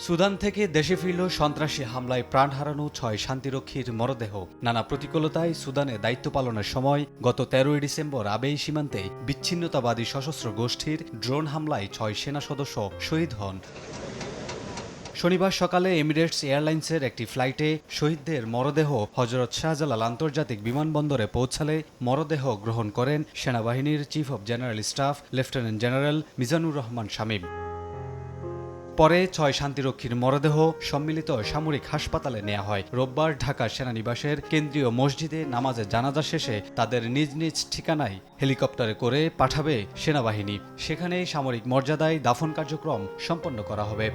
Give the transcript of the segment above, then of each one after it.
Sudan থেকে দেশে ফিরল সন্ত্রাসী হামলায় প্রাণ হারানো ৬ শান্তিরক্ষীর মরদেহ। নানা প্রতিকূলতায় সুদানে দায়িত্ব পালনের সময় গত ১৩ই ডিসেম্বর আবেই সীমান্তে বিচ্ছিন্নতাবাদী সশস্ত্র গোষ্ঠীর ড্রোন হামলায় ৬ সেনা সদস্য শহীদ হন। শনিবার সকালে এমিরেটস এয়ারলাইন্সের একটি ফ্লাইটে শহীদদের মরদেহ হজরত শাহজালাল আন্তর্জাতিক বিমানবন্দরে পৌঁছালে মরদেহ গ্রহণ করেন সেনাবাহিনীর chief of general staff lieutenant general Mizanur Rahman Shamim. পরে ৬ শান্তিরক্ষীর মরদেহ সম্মিলিত সামরিক হাসপাতালে নেওয়া হয়। রোববার ঢাকা সেনানিবাসের কেন্দ্রীয় মসজিদে নামাজে জানাজা শেষে তাদের নিজ নিজ ঠিকানায় হেলিকপ্টারে করে পাঠাবে সেনাবাহিনী। সেখানেই সামরিক মর্যাদায় দাফন কার্যক্রম সম্পন্ন করা হবে।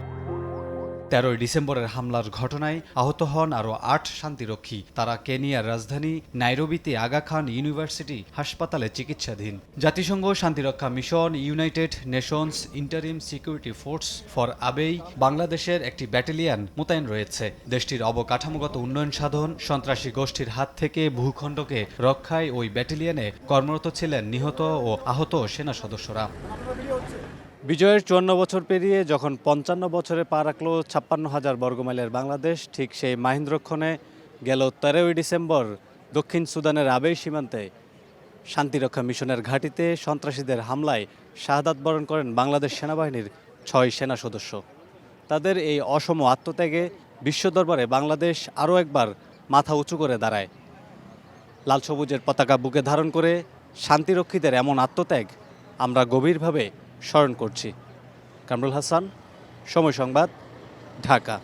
১৩ই ডিসেম্বরের হামলার ঘটনায় আহত হন আরও ৮ শান্তিরক্ষী। তারা কেনিয়ার রাজধানী নাইরোবিতে আগা খান ইউনিভার্সিটি হাসপাতালে চিকিৎসাধীন। জাতিসংঘ শান্তিরক্ষা mission, United Nations Interim Security Force for Abyei বাংলাদেশের একটি ব্যাটালিয়ন মোতায়েন রয়েছে। দেশটির অবকাঠামোগত উন্নয়ন সাধন, সন্ত্রাসী গোষ্ঠীর হাত থেকে ভূখণ্ডকে রক্ষায় ওই ব্যাটালিয়নে কর্মরত ছিলেন নিহত ও আহত সেনা সদস্যরা। বিজয়ের ৫৪ বছর পেরিয়ে যখন ৫৫ বছরে পা রাখল ৫৬,০০০ বর্গমাইলের বাংলাদেশ, ঠিক সেই মাহেন্দ্রক্ষণে গেল ১৩ই ডিসেম্বর দক্ষিণ সুদানের আবেই সীমান্তে শান্তিরক্ষা মিশনের ঘাঁটিতে সন্ত্রাসীদের হামলায় শাহাদাত বরণ করেন বাংলাদেশ সেনাবাহিনীর ৬ সেনা সদস্য। তাদের এই অসম আত্মত্যাগে বিশ্ব দরবারে বাংলাদেশ আরও একবার মাথা উঁচু করে দাঁড়ায়। লাল সবুজের পতাকা বুকে ধারণ করে শান্তিরক্ষীদের এমন আত্মত্যাগ আমরা গভীরভাবে স্মরণ করছি। কামরুল হাসান, সময় সংবাদ, ঢাকা।